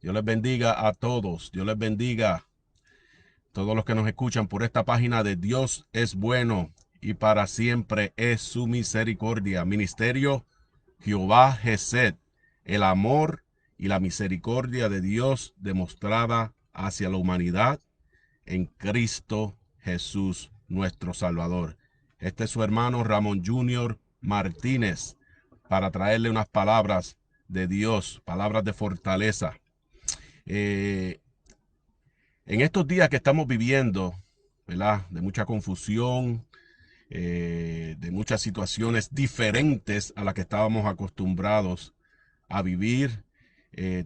Dios les bendiga a todos. Dios les bendiga a todos los que nos escuchan por esta página de Dios es bueno y para siempre es su misericordia. Ministerio Jehová Gesed, el amor y la misericordia de Dios demostrada hacia la humanidad en Cristo Jesús, nuestro Salvador. Este es su hermano Ramón Junior Martínez para traerle unas palabras de Dios, palabras de fortaleza. Eh, en estos días que estamos viviendo, ¿verdad? De mucha confusión, de muchas situaciones diferentes a las que estábamos acostumbrados a vivir,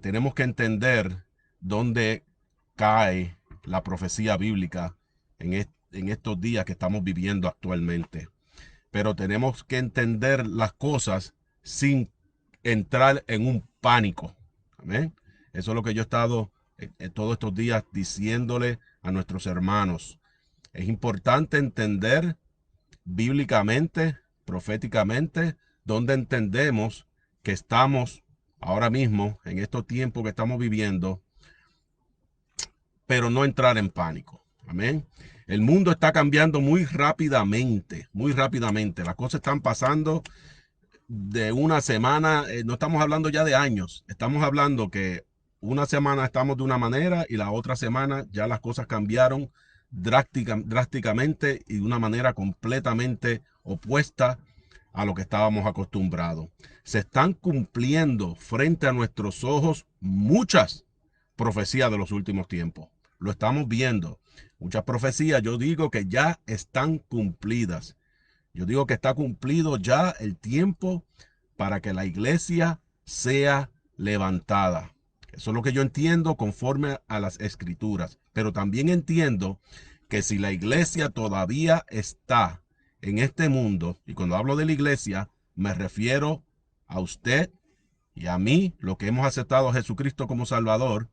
tenemos que entender dónde cae la profecía bíblica en estos días que estamos viviendo actualmente. Pero tenemos que entender las cosas sin entrar en un pánico. Amén. Eso es lo que yo he estado todos estos días diciéndole a nuestros hermanos. Es importante entender bíblicamente, proféticamente, donde entendemos que estamos ahora mismo, en estos tiempos que estamos viviendo, pero no entrar en pánico. Amén. El mundo está cambiando muy rápidamente, muy rápidamente. Las cosas están pasando de una semana, no estamos hablando ya de años, estamos hablando que una semana estamos de una manera y la otra semana ya las cosas cambiaron drásticamente y de una manera completamente opuesta a lo que estábamos acostumbrados. Se están cumpliendo frente a nuestros ojos muchas profecías de los últimos tiempos. Lo estamos viendo. Muchas profecías, yo digo que ya están cumplidas. Yo digo que está cumplido ya el tiempo para que la iglesia sea levantada. Eso es lo que yo entiendo conforme a las escrituras. Pero también entiendo que si la iglesia todavía está en este mundo, y cuando hablo de la iglesia, me refiero a usted y a mí, los que hemos aceptado a Jesucristo como Salvador.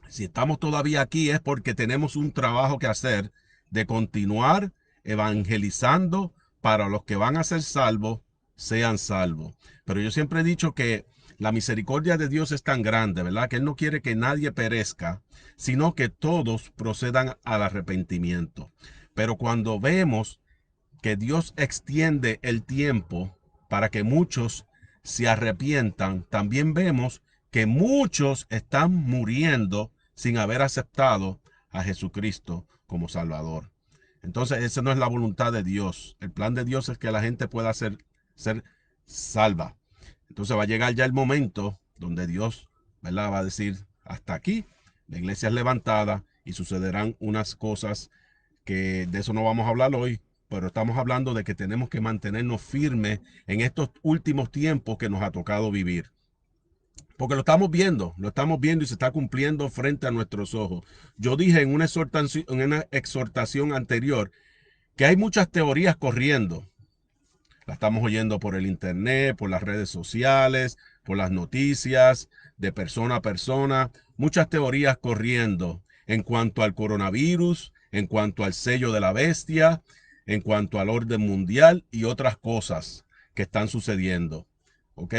Si estamos todavía aquí es porque tenemos un trabajo que hacer de continuar evangelizando para los que van a ser salvos, sean salvos. Pero yo siempre he dicho que la misericordia de Dios es tan grande, ¿verdad? Que Él no quiere que nadie perezca, sino que todos procedan al arrepentimiento. Pero cuando vemos que Dios extiende el tiempo para que muchos se arrepientan, también vemos que muchos están muriendo sin haber aceptado a Jesucristo como Salvador. Entonces, esa no es la voluntad de Dios. El plan de Dios es que la gente pueda ser salva. Entonces va a llegar ya el momento donde Dios, ¿verdad?, va a decir, hasta aquí, la iglesia es levantada y sucederán unas cosas que de eso no vamos a hablar hoy, pero estamos hablando de que tenemos que mantenernos firmes en estos últimos tiempos que nos ha tocado vivir. Porque lo estamos viendo y se está cumpliendo frente a nuestros ojos. Yo dije en una exhortación anterior que hay muchas teorías corriendo. La estamos oyendo por el internet, por las redes sociales, por las noticias, de persona a persona. Muchas teorías corriendo en cuanto al coronavirus, en cuanto al sello de la bestia, en cuanto al orden mundial y otras cosas que están sucediendo. ¿Ok?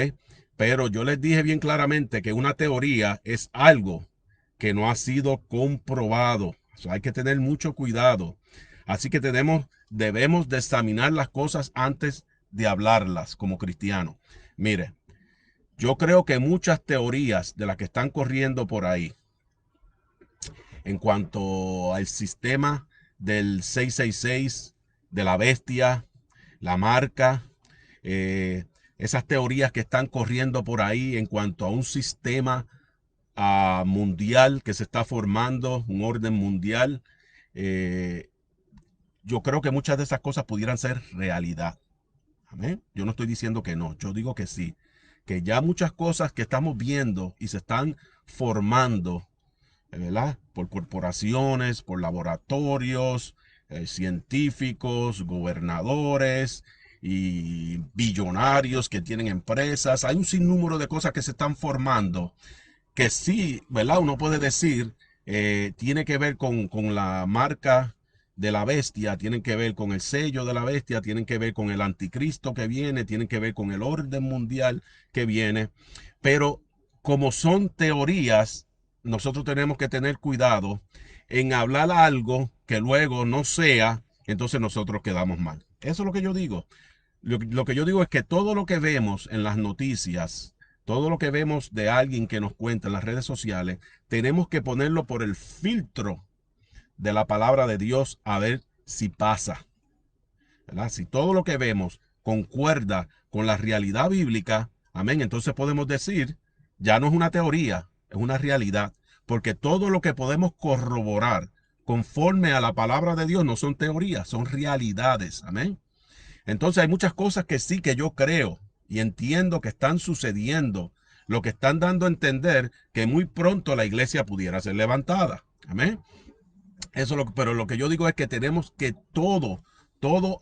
Pero yo les dije bien claramente que una teoría es algo que no ha sido comprobado. O sea, hay que tener mucho cuidado. Así que debemos de examinar las cosas antes de hablarlas como cristianos. Mire, yo creo que muchas teorías de las que están corriendo por ahí en cuanto al sistema del 666, de la bestia, la marca, esas teorías que están corriendo por ahí en cuanto a un sistema mundial que se está formando, un orden mundial, eh, yo creo que muchas de esas cosas pudieran ser realidad. Amén. Yo no estoy diciendo que no, yo digo que sí, que ya muchas cosas que estamos viendo y se están formando, ¿verdad? Por corporaciones, por laboratorios, científicos, gobernadores y billonarios que tienen empresas. Hay un sinnúmero de cosas que se están formando que sí, ¿verdad? Uno puede decir, tiene que ver con la marca de la bestia, tienen que ver con el sello de la bestia, tienen que ver con el anticristo que viene, tienen que ver con el orden mundial que viene, pero como son teorías, nosotros tenemos que tener cuidado en hablar algo que luego no sea, entonces nosotros quedamos mal. Eso es lo que yo digo. Lo que yo digo es que todo lo que vemos en las noticias, todo lo que vemos de alguien que nos cuenta en las redes sociales, tenemos que ponerlo por el filtro de la palabra de Dios a ver si pasa, ¿verdad? Si todo lo que vemos concuerda con la realidad bíblica, amén, entonces podemos decir, ya no es una teoría, es una realidad, porque todo lo que podemos corroborar conforme a la palabra de Dios no son teorías, son realidades, amén. Entonces hay muchas cosas que sí que yo creo y entiendo que están sucediendo, lo que están dando a entender que muy pronto la iglesia pudiera ser levantada, amén. Eso pero lo que yo digo es que tenemos que todo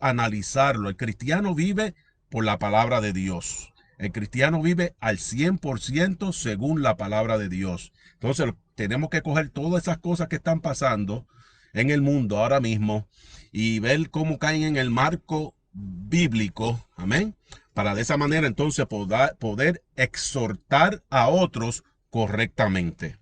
analizarlo. El cristiano vive por la palabra de Dios. El cristiano vive al 100% según la palabra de Dios. Entonces tenemos que coger todas esas cosas que están pasando en el mundo ahora mismo y ver cómo caen en el marco bíblico, amén, para de esa manera entonces poder exhortar a otros correctamente.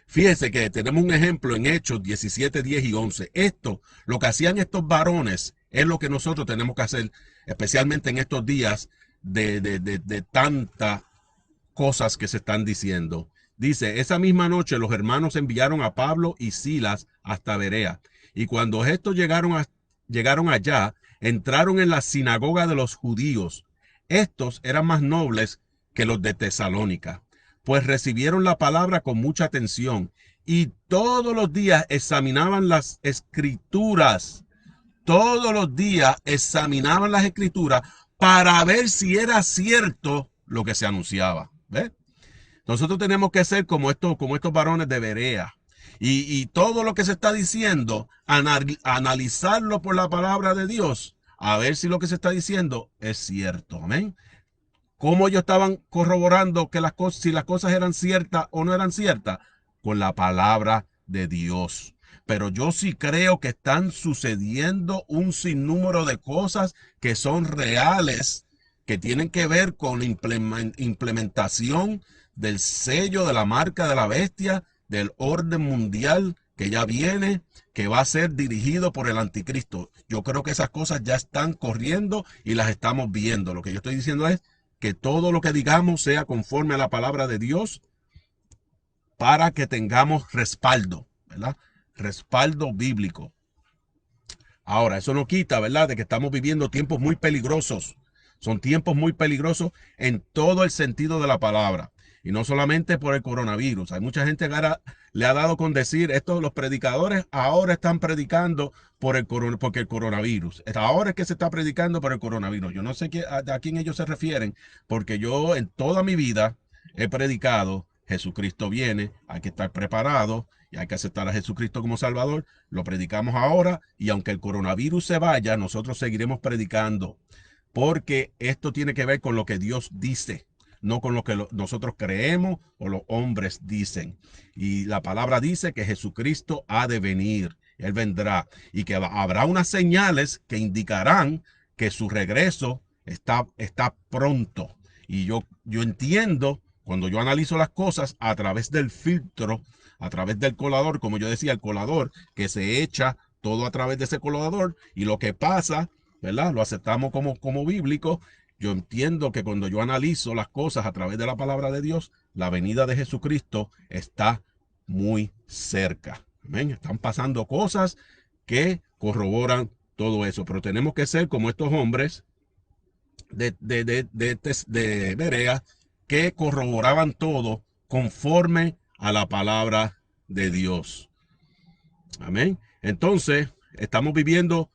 Fíjense que tenemos un ejemplo en Hechos 17, 10 y 11. Esto, lo que hacían estos varones, es lo que nosotros tenemos que hacer, especialmente en estos días de tantas cosas que se están diciendo. Dice, esa misma noche los hermanos enviaron a Pablo y Silas hasta Berea. Y cuando estos llegaron allá, entraron en la sinagoga de los judíos. Estos eran más nobles que los de Tesalónica, pues recibieron la palabra con mucha atención y todos los días examinaban las escrituras. Todos los días examinaban las escrituras para ver si era cierto lo que se anunciaba. ¿Ves? Nosotros tenemos que ser como estos varones de Berea. Y todo lo que se está diciendo, analizarlo por la palabra de Dios, a ver si lo que se está diciendo es cierto. Amén. Cómo ellos estaban corroborando que si las cosas eran ciertas o no eran ciertas, con la palabra de Dios. Pero yo sí creo que están sucediendo un sinnúmero de cosas que son reales, que tienen que ver con la implementación del sello de la marca de la bestia, del orden mundial que ya viene, que va a ser dirigido por el anticristo. Yo creo que esas cosas ya están corriendo y las estamos viendo. Lo que yo estoy diciendo es que todo lo que digamos sea conforme a la palabra de Dios para que tengamos respaldo, ¿verdad? Respaldo bíblico. Ahora, eso no quita, ¿verdad?, de que estamos viviendo tiempos muy peligrosos. Son tiempos muy peligrosos en todo el sentido de la palabra. Y no solamente por el coronavirus. Hay mucha gente que ahora le ha dado con decir, los predicadores ahora están predicando porque el coronavirus. Ahora es que se está predicando por el coronavirus. Yo no sé a quién ellos se refieren, porque yo en toda mi vida he predicado, Jesucristo viene, hay que estar preparado y hay que aceptar a Jesucristo como Salvador. Lo predicamos ahora y aunque el coronavirus se vaya, nosotros seguiremos predicando, porque esto tiene que ver con lo que Dios dice, no con lo que nosotros creemos o los hombres dicen. Y la palabra dice que Jesucristo ha de venir, Él vendrá, y que habrá unas señales que indicarán que su regreso está pronto. Y yo entiendo, cuando yo analizo las cosas a través del filtro, a través del colador, como yo decía, el colador que se echa todo a través de ese colador, y lo que pasa, ¿verdad?, lo aceptamos como bíblico. Yo entiendo que cuando yo analizo las cosas a través de la palabra de Dios, la venida de Jesucristo está muy cerca. ¿Ven? Están pasando cosas que corroboran todo eso, pero tenemos que ser como estos hombres de Berea, que corroboraban todo conforme a la palabra de Dios. Amén. Entonces, estamos viviendo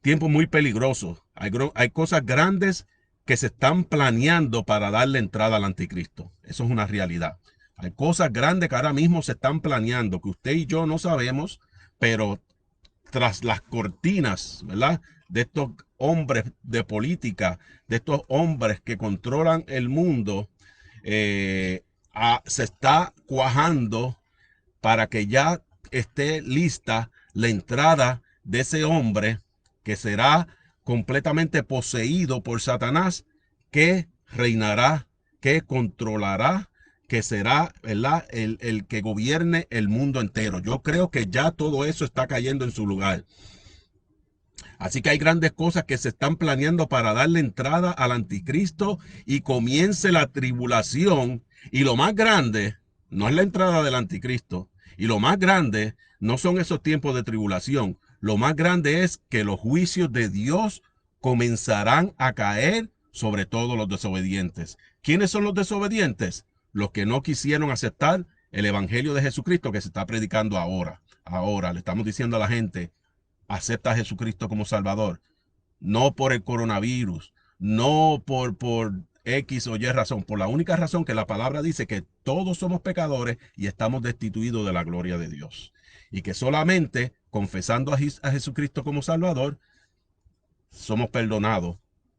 tiempos muy peligrosos. Hay cosas grandes que se están planeando para darle entrada al anticristo. Eso es una realidad. Hay cosas grandes que ahora mismo se están planeando, que usted y yo no sabemos, pero tras las cortinas, ¿verdad?, de estos hombres de política, de estos hombres que controlan el mundo, se está cuajando para que ya esté lista la entrada de ese hombre que será completamente poseído por Satanás, que reinará que controlará, que será, ¿verdad?, el que gobierne el mundo entero. Yo creo que ya todo eso está cayendo en su lugar. Así que hay grandes cosas que se están planeando para darle entrada al anticristo y comience la tribulación. Y lo más grande no es la entrada del anticristo. Y lo más grande no son esos tiempos de tribulación. Lo más grande es que los juicios de Dios comenzarán a caer sobre todos los desobedientes. ¿Quiénes son los desobedientes? Los que no quisieron aceptar el evangelio de Jesucristo que se está predicando ahora. Ahora le estamos diciendo a la gente, acepta a Jesucristo como Salvador, no por el coronavirus, no por X o Y razón, por la única razón que la palabra dice que todos somos pecadores y estamos destituidos de la gloria de Dios. Y que solamente confesando a Jesucristo como Salvador, somos perdonados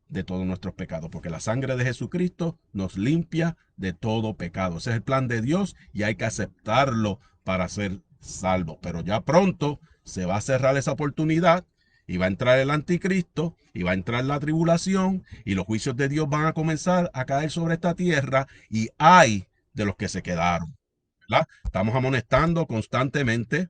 de todos nuestros pecados, porque la sangre de Jesucristo nos limpia de todo pecado. Ese es el plan de Dios y hay que aceptarlo para ser salvo. Pero ya pronto se va a cerrar esa oportunidad y va a entrar el anticristo y va a entrar la tribulación y los juicios de Dios van a comenzar a caer sobre esta tierra y hay de los que se quedaron, ¿verdad? Estamos amonestando constantemente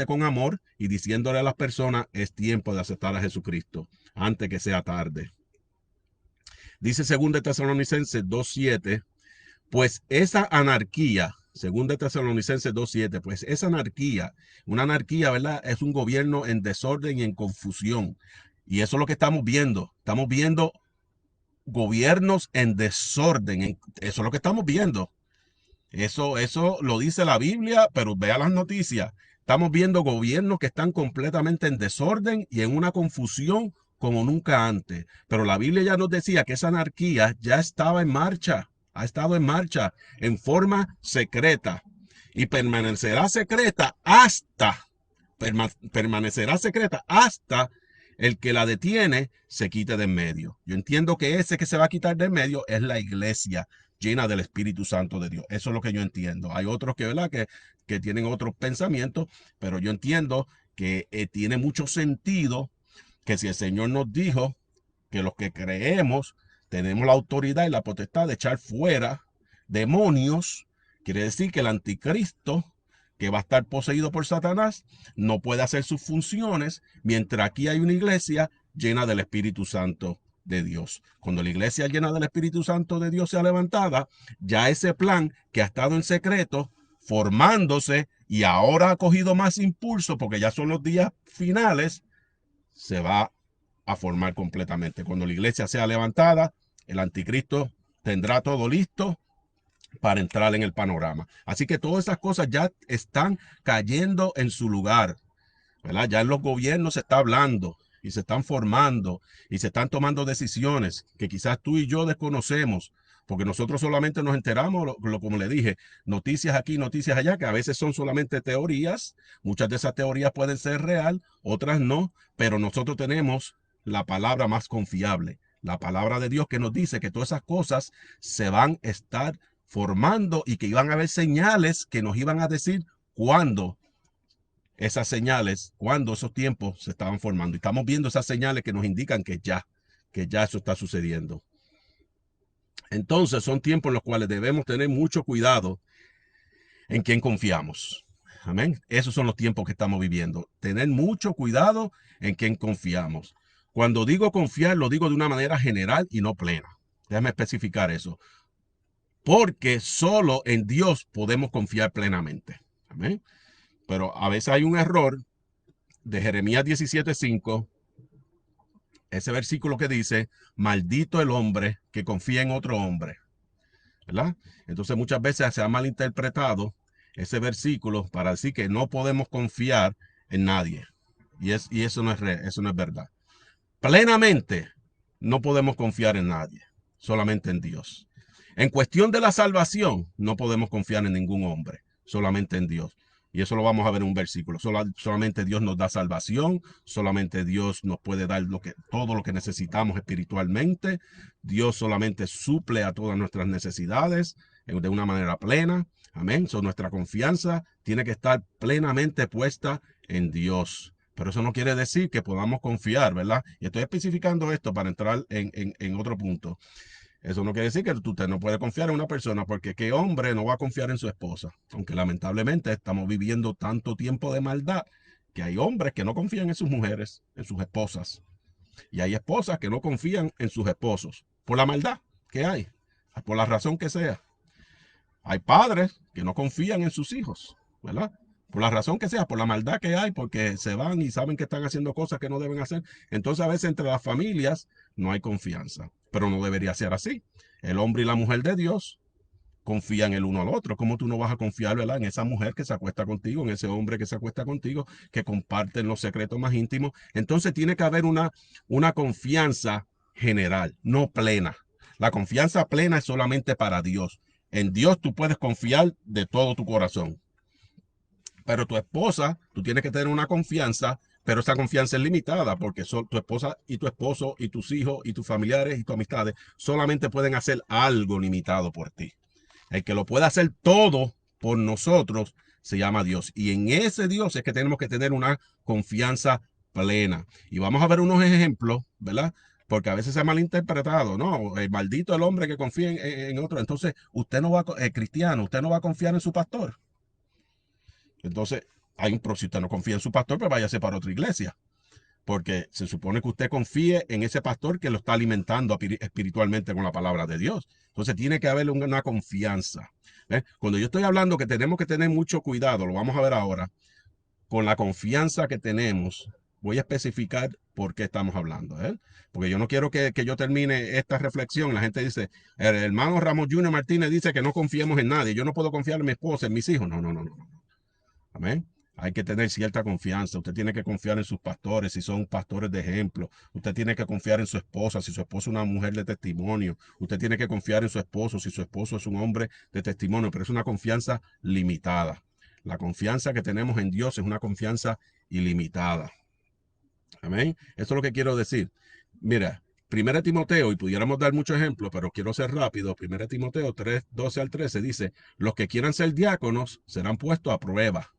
con amor y diciéndole a las personas, es tiempo de aceptar a Jesucristo antes que sea tarde. Dice 2 Tesalonicenses 2:7, pues esa anarquía, 2 Tesalonicenses 2:7, pues esa anarquía, una anarquía, ¿verdad?, es un gobierno en desorden y en confusión. Y eso es lo que estamos viendo. Estamos viendo gobiernos en desorden. Eso es lo que estamos viendo. Eso lo dice la Biblia, pero vea las noticias. Estamos viendo gobiernos que están completamente en desorden y en una confusión como nunca antes. Pero la Biblia ya nos decía que esa anarquía ya estaba en marcha, ha estado en marcha en forma secreta y permanecerá secreta hasta el que la detiene se quite de en medio. Yo entiendo que ese que se va a quitar de en medio es la iglesia llena del Espíritu Santo de Dios. Eso es lo que yo entiendo. Hay otros que, ¿verdad?, que tienen otros pensamientos, pero yo entiendo que tiene mucho sentido que si el Señor nos dijo que los que creemos tenemos la autoridad y la potestad de echar fuera demonios, quiere decir que el anticristo, que va a estar poseído por Satanás, no puede hacer sus funciones mientras aquí hay una iglesia llena del Espíritu Santo de Dios. Cuando la iglesia llena del Espíritu Santo de Dios sea levantada, ya ese plan que ha estado en secreto, formándose y ahora ha cogido más impulso porque ya son los días finales, se va a formar completamente. Cuando la iglesia sea levantada, el anticristo tendrá todo listo para entrar en el panorama. Así que todas esas cosas ya están cayendo en su lugar, ¿verdad? Ya en los gobiernos se está hablando y se están formando y se están tomando decisiones que quizás tú y yo desconocemos, porque nosotros solamente nos enteramos, como le dije, noticias aquí, noticias allá, que a veces son solamente teorías. Muchas de esas teorías pueden ser real, otras no, pero nosotros tenemos la palabra más confiable, la palabra de Dios, que nos dice que todas esas cosas se van a estar formando y que iban a haber señales que nos iban a decir cuándo esas señales, cuando esos tiempos se estaban formando. Y estamos viendo esas señales que nos indican que ya eso está sucediendo. Entonces son tiempos en los cuales debemos tener mucho cuidado en quién confiamos. Amén. Esos son los tiempos que estamos viviendo. Tener mucho cuidado en quién confiamos. Cuando digo confiar, lo digo de una manera general y no plena. Déjame especificar eso. Porque solo en Dios podemos confiar plenamente. Amén. Pero a veces hay un error de Jeremías 17:5, ese versículo que dice, maldito el hombre que confía en otro hombre, ¿verdad? Entonces muchas veces se ha malinterpretado ese versículo para decir que no podemos confiar en nadie. Y eso no es verdad. Plenamente no podemos confiar en nadie, solamente en Dios. En cuestión de la salvación, no podemos confiar en ningún hombre, solamente en Dios. Y eso lo vamos a ver en un versículo. Solamente Dios nos da salvación, solamente Dios nos puede dar todo lo que necesitamos espiritualmente. Dios solamente suple a todas nuestras necesidades de una manera plena. Amén. Nuestra confianza tiene que estar plenamente puesta en Dios. Pero eso no quiere decir que podamos confiar, ¿verdad? Y estoy especificando esto para entrar en otro punto. Eso no quiere decir que usted no puede confiar en una persona, porque qué hombre no va a confiar en su esposa. Aunque lamentablemente estamos viviendo tanto tiempo de maldad que hay hombres que no confían en sus mujeres, en sus esposas. Y hay esposas que no confían en sus esposos por la maldad que hay, por la razón que sea. Hay padres que no confían en sus hijos, ¿verdad? Por la razón que sea, por la maldad que hay, porque se van y saben que están haciendo cosas que no deben hacer. Entonces a veces entre las familias no hay confianza, pero no debería ser así. El hombre y la mujer de Dios confían el uno al otro. ¿Cómo tú no vas a confiar, ¿verdad? En esa mujer que se acuesta contigo, en ese hombre que se acuesta contigo, que comparten los secretos más íntimos? Entonces tiene que haber una confianza general, no plena. La confianza plena es solamente para Dios. En Dios tú puedes confiar de todo tu corazón. Pero tu esposa, tú tienes que tener una confianza, pero esa confianza es limitada porque tu esposa y tu esposo y tus hijos y tus familiares y tus amistades solamente pueden hacer algo limitado por ti. El que lo puede hacer todo por nosotros se llama Dios. Y en ese Dios es que tenemos que tener una confianza plena. Y vamos a ver unos ejemplos, ¿verdad? Porque a veces se ha malinterpretado, ¿no? El maldito el hombre que confía en otro. Entonces, usted no va, cristiano, usted no va a confiar en su pastor. Entonces, si usted no confía en su pastor, pues váyase para otra iglesia. Porque se supone que usted confíe en ese pastor que lo está alimentando espiritualmente con la palabra de Dios. Entonces tiene que haber una confianza. ¿Ves? Cuando yo estoy hablando que tenemos que tener mucho cuidado, lo vamos a ver ahora, con la confianza que tenemos, voy a especificar por qué estamos hablando. Porque yo no quiero que yo termine esta reflexión. La gente dice, el hermano Ramos Junior Martínez dice que no confiemos en nadie. Yo no puedo confiar en mi esposa, en mis hijos. No, no, no, no. Amén. Hay que tener cierta confianza. Usted tiene que confiar en sus pastores, si son pastores de ejemplo. Usted tiene que confiar en su esposa, si su esposa es una mujer de testimonio. Usted tiene que confiar en su esposo, si su esposo es un hombre de testimonio, pero es una confianza limitada. La confianza que tenemos en Dios es una confianza ilimitada. Amén. Eso es lo que quiero decir. Mira, 1 Timoteo, y pudiéramos dar muchos ejemplos, pero quiero ser rápido. 1 Timoteo 3, 12 al 13 dice, los que quieran ser diáconos serán puestos a prueba.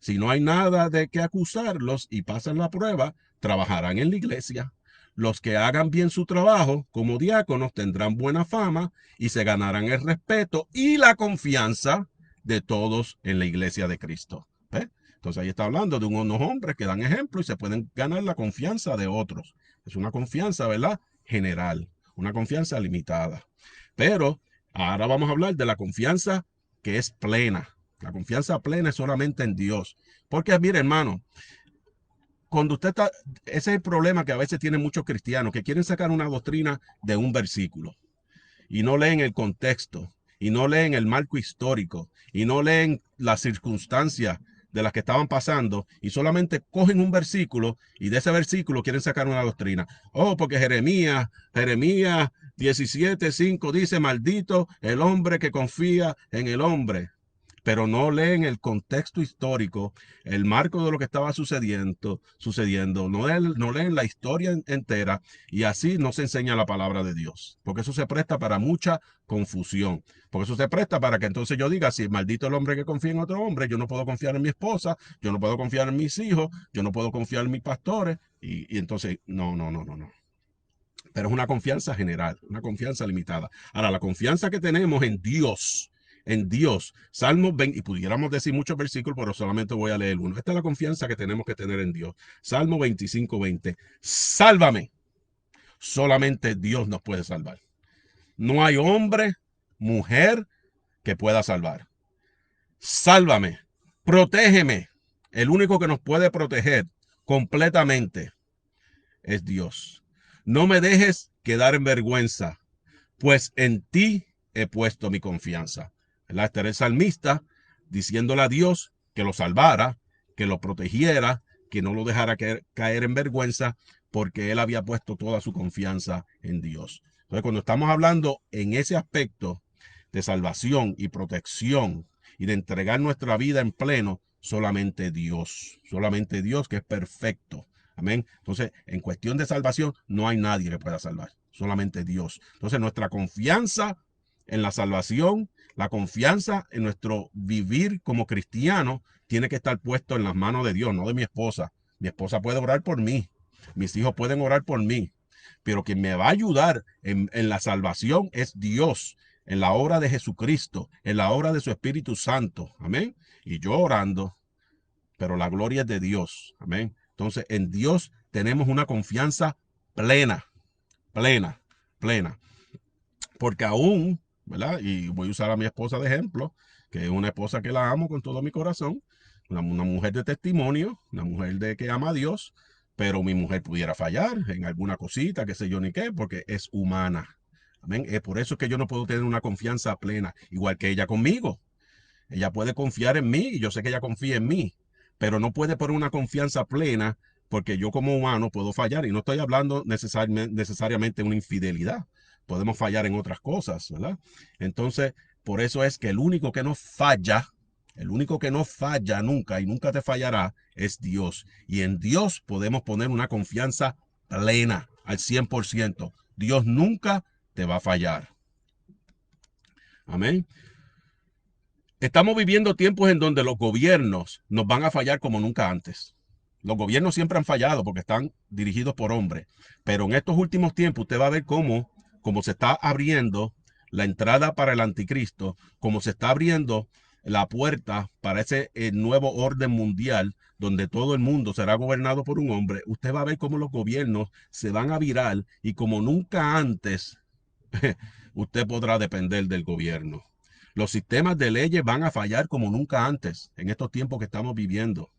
Si no hay nada de qué acusarlos y pasan la prueba, trabajarán en la iglesia. Los que hagan bien su trabajo como diáconos tendrán buena fama y se ganarán el respeto y la confianza de todos en la iglesia de Cristo. ¿Ves? Entonces ahí está hablando de unos hombres que dan ejemplo y se pueden ganar la confianza de otros. Es una confianza, ¿verdad? General, una confianza limitada. Pero ahora vamos a hablar de la confianza que es plena. La confianza plena es solamente en Dios. Porque, mire, hermano, cuando usted está, ese es el problema que a veces tienen muchos cristianos que quieren sacar una doctrina de un versículo y no leen el contexto y no leen el marco histórico y no leen las circunstancias de las que estaban pasando y solamente cogen un versículo y de ese versículo quieren sacar una doctrina. Oh, porque Jeremías 17:5 dice, maldito el hombre que confía en el hombre, pero no leen el contexto histórico, el marco de lo que estaba sucediendo, no leen la historia entera y así no se enseña la palabra de Dios, porque eso se presta para mucha confusión, porque eso se presta para que entonces yo diga, si maldito el hombre que confía en otro hombre, yo no puedo confiar en mi esposa, yo no puedo confiar en mis hijos, yo no puedo confiar en mis pastores, y entonces, no, no, no, no, no. Pero es una confianza general, una confianza limitada. Ahora, la confianza que tenemos en Dios, Salmo 20, y pudiéramos decir muchos versículos, pero solamente voy a leer uno. Esta es la confianza que tenemos que tener en Dios. Salmo 25:20. Sálvame. Solamente Dios nos puede salvar. No hay hombre, mujer que pueda salvar. Sálvame. Protégeme. El único que nos puede proteger completamente es Dios. No me dejes quedar en vergüenza, pues en ti he puesto mi confianza. Este era el salmista diciéndole a Dios que lo salvara, que lo protegiera, que no lo dejara caer en vergüenza, porque él había puesto toda su confianza en Dios. Entonces, cuando estamos hablando en ese aspecto de salvación y protección y de entregar nuestra vida en pleno, solamente Dios que es perfecto. Amén. Entonces, en cuestión de salvación, no hay nadie que pueda salvar, solamente Dios. Entonces, nuestra confianza en la salvación, la confianza en nuestro vivir como cristiano, tiene que estar puesto en las manos de Dios, no de mi esposa, Mi esposa puede orar por mí. Mis hijos pueden orar por mí. Pero quien me va a ayudar en la salvación es Dios, en la obra de Jesucristo, en la obra de su Espíritu Santo. Amén. Y yo orando, pero la gloria es de Dios. Amén. Entonces, en Dios tenemos una confianza plena, plena, plena. Porque aún, ¿verdad? Y voy a usar a mi esposa de ejemplo, que es una esposa que la amo con todo mi corazón, una mujer de testimonio, una mujer de que ama a Dios, pero mi mujer pudiera fallar en alguna cosita, qué sé yo ni qué, porque es humana. Amén. Es por eso que yo no puedo tener una confianza plena, igual que ella conmigo. Ella puede confiar en mí y yo sé que ella confía en mí, pero no puede poner una confianza plena porque yo como humano puedo fallar y no estoy hablando necesariamente de una infidelidad. Podemos fallar en otras cosas, ¿verdad? Entonces, por eso es que el único que no falla nunca y nunca te fallará es Dios. Y en Dios podemos poner una confianza plena al 100%. Dios nunca te va a fallar. Amén. Estamos viviendo tiempos en donde los gobiernos nos van a fallar como nunca antes. Los gobiernos siempre han fallado porque están dirigidos por hombres, pero en estos últimos tiempos usted va a ver cómo se está abriendo la entrada para el anticristo, cómo se está abriendo la puerta para ese nuevo orden mundial donde todo el mundo será gobernado por un hombre. Usted va a ver cómo los gobiernos se van a virar y como nunca antes usted podrá depender del gobierno. Los sistemas de leyes van a fallar como nunca antes en estos tiempos que estamos viviendo.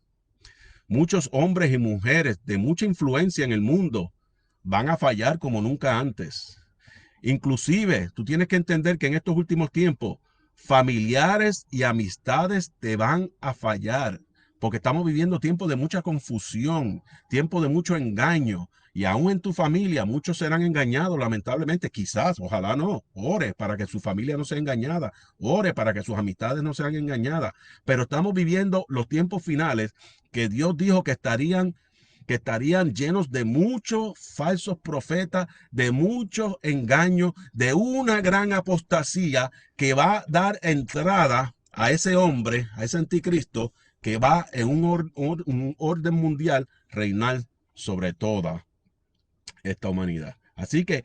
Muchos hombres y mujeres de mucha influencia en el mundo van a fallar como nunca antes. Inclusive, tú tienes que entender que en estos últimos tiempos, familiares y amistades te van a fallar, porque estamos viviendo tiempos de mucha confusión, tiempos de mucho engaño, y aún en tu familia muchos serán engañados, lamentablemente, quizás, ojalá no, ore para que su familia no sea engañada, ore para que sus amistades no sean engañadas, pero estamos viviendo los tiempos finales que Dios dijo que estarían llenos de muchos falsos profetas, de muchos engaños, de una gran apostasía que va a dar entrada a ese hombre, a ese anticristo, que va en un orden mundial reinar sobre toda esta humanidad. Así que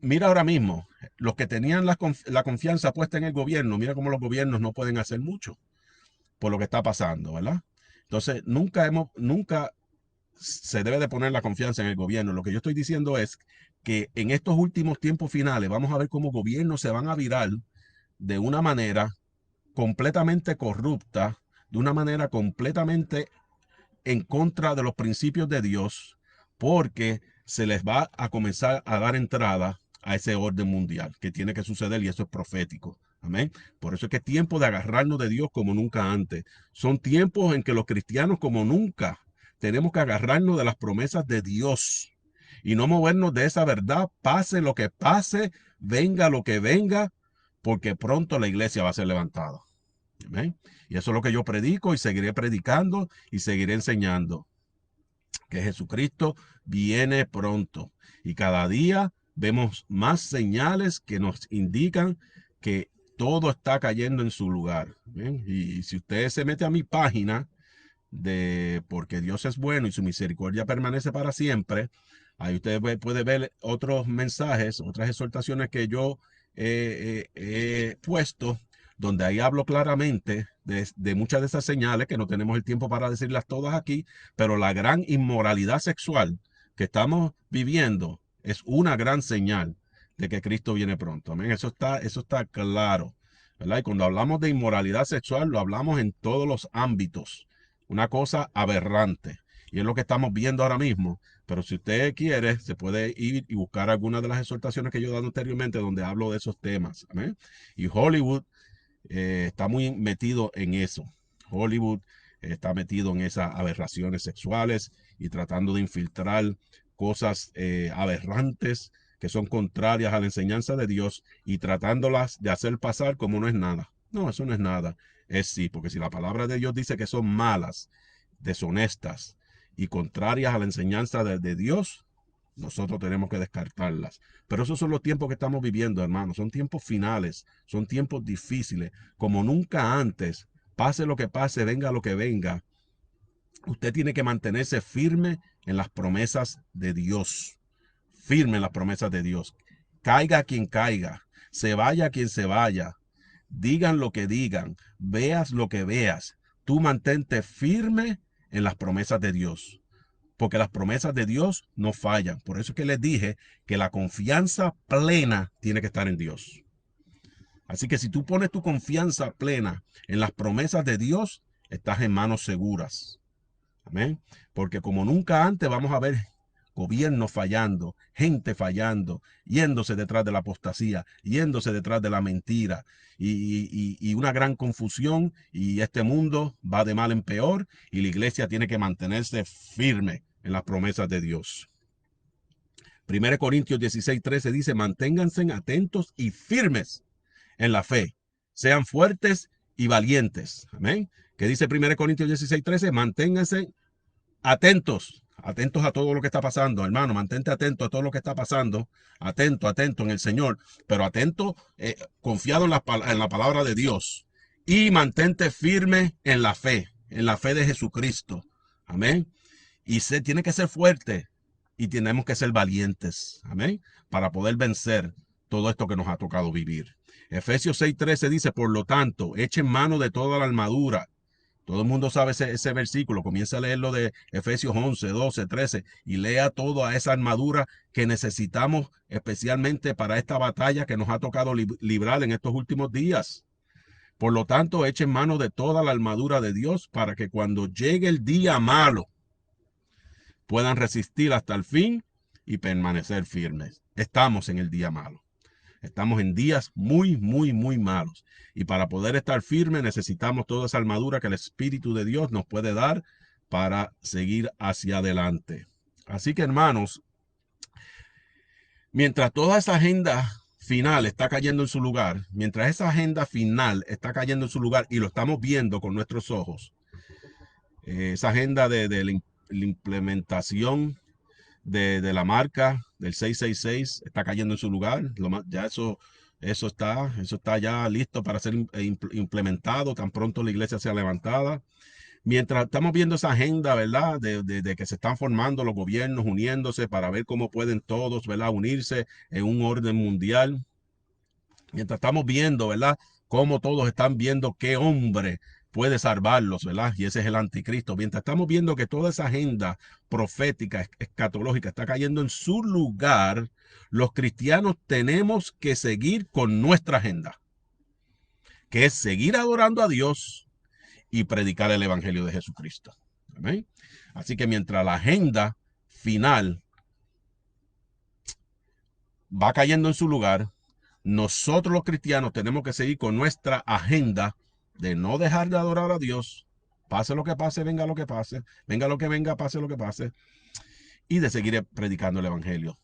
mira ahora mismo, los que tenían la confianza puesta en el gobierno, mira cómo los gobiernos no pueden hacer mucho por lo que está pasando, ¿verdad? Entonces, nunca se debe de poner la confianza en el gobierno. Lo que yo estoy diciendo es que en estos últimos tiempos finales vamos a ver cómo gobiernos se van a virar de una manera completamente corrupta, de una manera completamente en contra de los principios de Dios, porque se les va a comenzar a dar entrada a ese orden mundial que tiene que suceder y eso es profético. Amén. Por eso es que es tiempo de agarrarnos de Dios como nunca antes. Son tiempos en que los cristianos como nunca tenemos que agarrarnos de las promesas de Dios y no movernos de esa verdad, pase lo que pase, venga lo que venga, porque pronto la iglesia va a ser levantada. Amén. Y eso es lo que yo predico y seguiré predicando y seguiré enseñando. Que Jesucristo viene pronto. Y cada día vemos más señales que nos indican que todo está cayendo en su lugar. ¿Bien? Y si usted se mete a mi página de Porque Dios es bueno y su misericordia permanece para siempre, ahí usted puede ver otros mensajes, otras exhortaciones que yo he puesto, donde ahí hablo claramente de muchas de esas señales, que no tenemos el tiempo para decirlas todas aquí, pero la gran inmoralidad sexual que estamos viviendo es una gran señal de que Cristo viene pronto. Amén. Eso está claro, ¿verdad? Y cuando hablamos de inmoralidad sexual, lo hablamos en todos los ámbitos. Una cosa aberrante. Y es lo que estamos viendo ahora mismo. Pero si usted quiere, se puede ir y buscar algunas de las exhortaciones que yo he dado anteriormente donde hablo de esos temas. ¿Amén? Y Hollywood está muy metido en eso. Hollywood está metido en esas aberraciones sexuales y tratando de infiltrar cosas aberrantes que son contrarias a la enseñanza de Dios y tratándolas de hacer pasar como no es nada. No, eso no es nada. Es sí, porque si la palabra de Dios dice que son malas, deshonestas y contrarias a la enseñanza de Dios, nosotros tenemos que descartarlas. Pero esos son los tiempos que estamos viviendo, hermanos. Son tiempos finales, son tiempos difíciles, como nunca antes. Pase lo que pase, venga lo que venga. Usted tiene que mantenerse firme en las promesas de Dios. Firme en las promesas de Dios. Caiga quien caiga, se vaya quien se vaya, digan lo que digan, veas lo que veas. Tú mantente firme en las promesas de Dios, porque las promesas de Dios no fallan. Por eso es que les dije que la confianza plena tiene que estar en Dios. Así que si tú pones tu confianza plena en las promesas de Dios, estás en manos seguras. Amén. Porque como nunca antes vamos a ver gobiernos fallando, gente fallando, yéndose detrás de la apostasía, yéndose detrás de la mentira y una gran confusión, y este mundo va de mal en peor y la iglesia tiene que mantenerse firme en las promesas de Dios. 1 Corintios 16:13 dice: manténganse atentos y firmes en la fe, sean fuertes y valientes. Amén. ¿Qué dice 1 Corintios 16:13? Manténganse atentos, atentos a todo lo que está pasando, hermano. Mantente atento a todo lo que está pasando, atento en el Señor, pero atento, confiado en la palabra de Dios, y mantente firme en la fe de Jesucristo. Amén. Y tiene que ser fuerte y tenemos que ser valientes. Amén. Para poder vencer todo esto que nos ha tocado vivir. Efesios 6:13 dice: por lo tanto, echen mano de toda la armadura. Todo el mundo sabe ese versículo. Comienza a leerlo de Efesios 11, 12, 13 y lea toda esa armadura que necesitamos especialmente para esta batalla que nos ha tocado librar en estos últimos días. Por lo tanto, echen mano de toda la armadura de Dios para que cuando llegue el día malo puedan resistir hasta el fin y permanecer firmes. Estamos en el día malo. Estamos en días muy malos. Y para poder estar firmes necesitamos toda esa armadura que el Espíritu de Dios nos puede dar para seguir hacia adelante. Así que, hermanos, mientras toda esa agenda final está cayendo en su lugar, mientras esa agenda final está cayendo en su lugar y lo estamos viendo con nuestros ojos, esa agenda de la implementación de la marca del 666 está cayendo en su lugar. Ya eso está ya listo para ser implementado tan pronto la iglesia sea levantada. Mientras estamos viendo esa agenda, ¿verdad? De que se están formando los gobiernos, uniéndose para ver cómo pueden todos, ¿verdad? Unirse en un orden mundial. Mientras estamos viendo, ¿verdad? Cómo todos están viendo qué hombre puede salvarlos, ¿verdad? Y ese es el anticristo. Mientras estamos viendo que toda esa agenda profética, escatológica, está cayendo en su lugar, los cristianos tenemos que seguir con nuestra agenda, que es seguir adorando a Dios y predicar el evangelio de Jesucristo. ¿Amén? Así que mientras la agenda final va cayendo en su lugar, nosotros los cristianos tenemos que seguir con nuestra agenda de no dejar de adorar a Dios, pase lo que pase, venga lo que pase, venga lo que venga, pase lo que pase, y de seguir predicando el evangelio.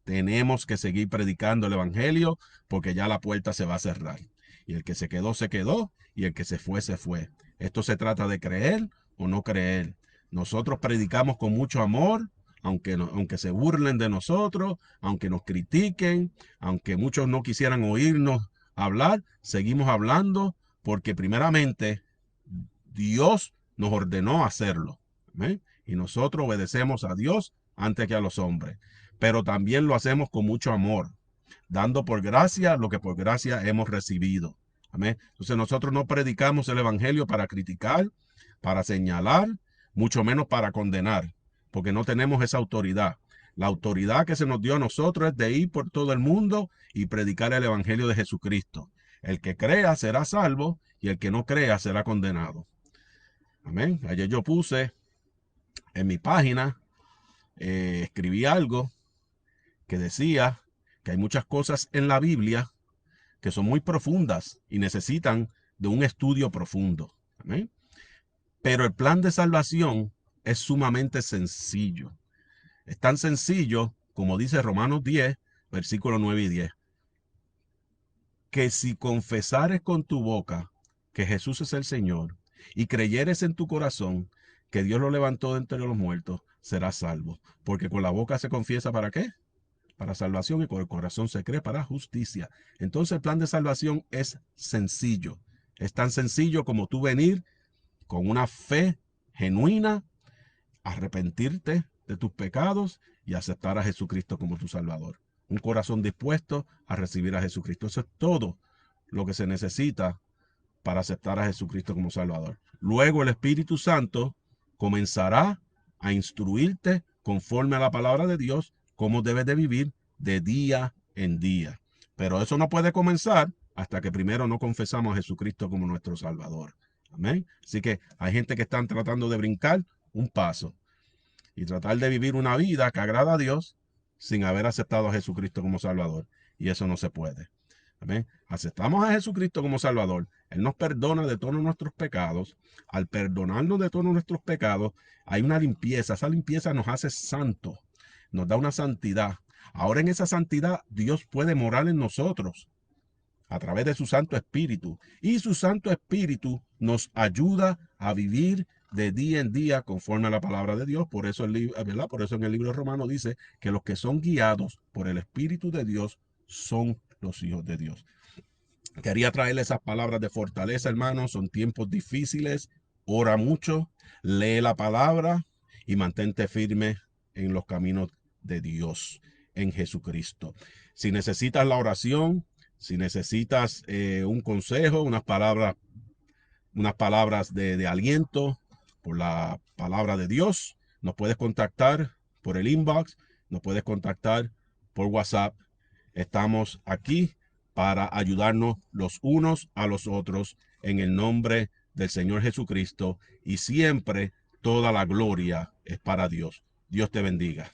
Tenemos que seguir predicando el evangelio porque ya la puerta se va a cerrar. Y el que se quedó, se quedó, y el que se fue, se fue. Esto se trata de creer o no creer. Nosotros predicamos con mucho amor, aunque se burlen de nosotros, aunque nos critiquen, aunque muchos no quisieran oírnos hablar, seguimos hablando porque primeramente Dios nos ordenó hacerlo. ¿Ven? Y nosotros obedecemos a Dios antes que a los hombres. Pero también lo hacemos con mucho amor, dando por gracia lo que por gracia hemos recibido. Amén. Entonces nosotros no predicamos el evangelio para criticar, para señalar, mucho menos para condenar, porque no tenemos esa autoridad. La autoridad que se nos dio a nosotros es de ir por todo el mundo y predicar el evangelio de Jesucristo. El que crea será salvo y el que no crea será condenado. Amén. Ayer yo puse en mi página, escribí algo que decía que hay muchas cosas en la Biblia que son muy profundas y necesitan de un estudio profundo. ¿Amén? Pero el plan de salvación es sumamente sencillo. Es tan sencillo como dice Romanos 10, versículos 9 y 10. Que si confesares con tu boca que Jesús es el Señor y creyeres en tu corazón que Dios lo levantó de entre los muertos, serás salvo. Porque con la boca se confiesa ¿para qué? Para salvación, y con el corazón se cree para justicia. Entonces el plan de salvación es sencillo. Es tan sencillo como tú venir con una fe genuina arrepentirte de tus pecados y aceptar a Jesucristo como tu Salvador. Un corazón dispuesto a recibir a Jesucristo. Eso es todo lo que se necesita para aceptar a Jesucristo como Salvador. Luego el Espíritu Santo comenzará a instruirte conforme a la palabra de Dios cómo debes de vivir de día en día. Pero eso no puede comenzar hasta que primero no confesamos a Jesucristo como nuestro Salvador. Amén. Así que hay gente que están tratando de brincar un paso y tratar de vivir una vida que agrada a Dios sin haber aceptado a Jesucristo como Salvador. Y eso no se puede. Amén. Aceptamos a Jesucristo como Salvador. Él nos perdona de todos nuestros pecados. Al perdonarnos de todos nuestros pecados, hay una limpieza. Esa limpieza nos hace santos, nos da una santidad. Ahora en esa santidad Dios puede morar en nosotros a través de su Santo Espíritu. Y su Santo Espíritu nos ayuda a vivir de día en día conforme a la palabra de Dios. Por eso, ¿verdad? Por eso en el libro de Romanos dice que los que son guiados por el Espíritu de Dios son los hijos de Dios. Quería traerle esas palabras de fortaleza, hermanos. Son tiempos difíciles. Ora mucho, lee la palabra y mantente firme en los caminos de Dios, en Jesucristo. Si necesitas la oración, si necesitas un consejo, unas palabras de aliento por la palabra de Dios, nos puedes contactar por el inbox, nos puedes contactar por WhatsApp. Estamos aquí para ayudarnos los unos a los otros en el nombre del Señor Jesucristo, y siempre toda la gloria es para Dios. Dios te bendiga.